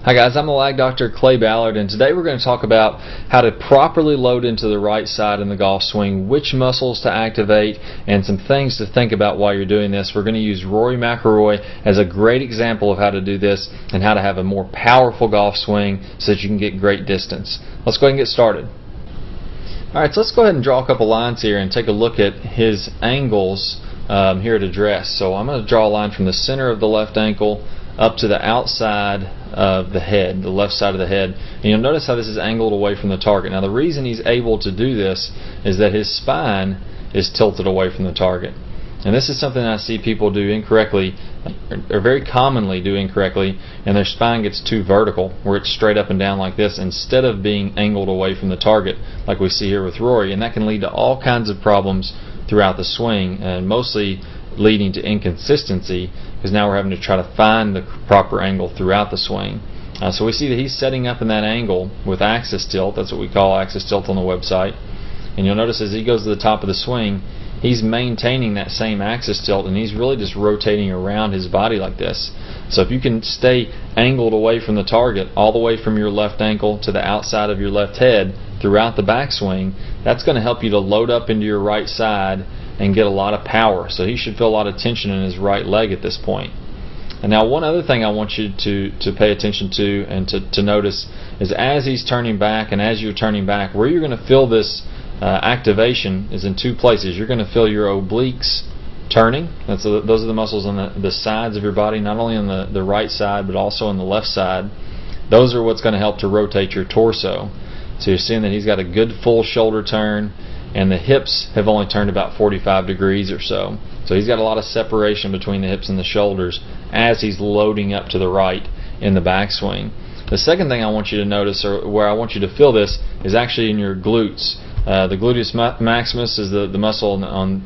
Hi guys, I'm the lag doctor Clay Ballard, and today we're going to talk about how to properly load into the right side in the golf swing, which muscles to activate, and some things to think about while you're doing this. We're going to use Rory McIlroy as a great example of how to do this and how to have a more powerful golf swing so that you can get great distance. Let's go ahead and get started. Alright, so let's go ahead and draw a couple lines here and take a look at his angles here at address. So I'm going to draw a line from the center of the left ankle up to the outside of the head, the left side of the head. And you'll notice how this is angled away from the target. Now the reason he's able to do this is that his spine is tilted away from the target. And this is something I see people do incorrectly, or very commonly do incorrectly, and their spine gets too vertical, where it's straight up and down like this, instead of being angled away from the target, like we see here with Rory. And that can lead to all kinds of problems throughout the swing, and mostly leading to inconsistency, because now we're having to try to find the proper angle throughout the swing. So we see that he's setting up in that angle with axis tilt. That's what we call axis tilt on the website. And you'll notice as he goes to the top of the swing, he's maintaining that same axis tilt, and he's really just rotating around his body like this. So if you can stay angled away from the target, all the way from your left ankle to the outside of your left head throughout the backswing, that's going to help you to load up into your right side and get a lot of power. So he should feel a lot of tension in his right leg at this point. And now one other thing I want you to pay attention to and to notice is as he's turning back and as you're turning back, where you're going to feel this activation is in two places. You're going to feel your obliques turning. Those are the muscles on the sides of your body, not only on the right side but also on the left side. Those are what's going to help to rotate your torso. So you're seeing that he's got a good full shoulder turn, and the hips have only turned about 45 degrees or so. So he's got a lot of separation between the hips and the shoulders as he's loading up to the right in the backswing. The second thing I want you to notice, or where I want you to feel this, is actually in your glutes. The gluteus maximus is the muscle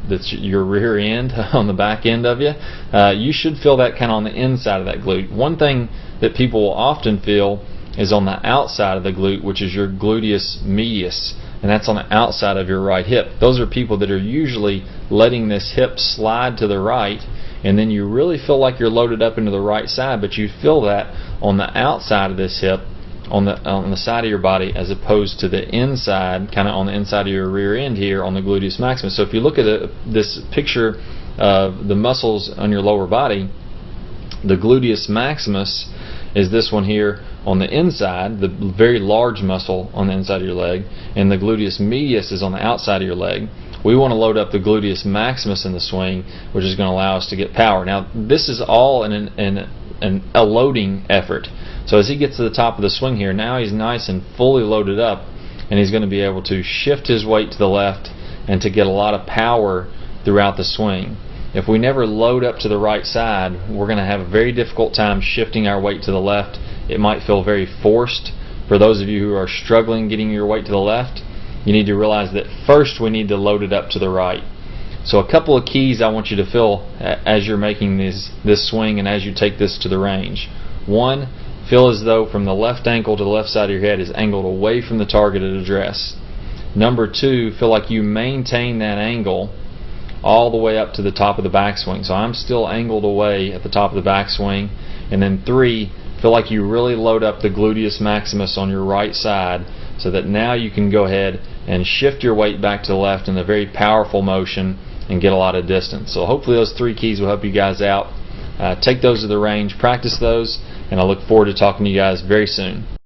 that's your rear end, on the back end of you. You should feel that kind of on the inside of that glute. One thing that people will often feel is on the outside of the glute, which is your gluteus medius, and that's on the outside of your right hip. Those are people that are usually letting this hip slide to the right, and then you really feel like you're loaded up into the right side, but you feel that on the outside of this hip, on the side of your body, as opposed to the inside, kind of on the inside of your rear end here on the gluteus maximus. So if you look at this picture of the muscles on your lower body, the gluteus maximus is this one here on the inside, the very large muscle on the inside of your leg, and the gluteus medius is on the outside of your leg. We want to load up the gluteus maximus in the swing, which is going to allow us to get power. Now this is all a loading effort. So as he gets to the top of the swing here, now he's nice and fully loaded up, and he's going to be able to shift his weight to the left and to get a lot of power throughout the swing. If we never load up to the right side, we're going to have a very difficult time shifting our weight to the left. It might feel very forced. For those of you who are struggling getting your weight to the left, you need to realize that first we need to load it up to the right. So a couple of keys I want you to feel as you're making this swing and as you take this to the range. One, feel as though from the left ankle to the left side of your head is angled away from the target at address. Number two, feel like you maintain that angle all the way up to the top of the backswing. So I'm still angled away at the top of the backswing. And then three, feel like you really load up the gluteus maximus on your right side, so that now you can go ahead and shift your weight back to the left in a very powerful motion and get a lot of distance. So hopefully those three keys will help you guys out. Take those to the range, practice those, and I look forward to talking to you guys very soon.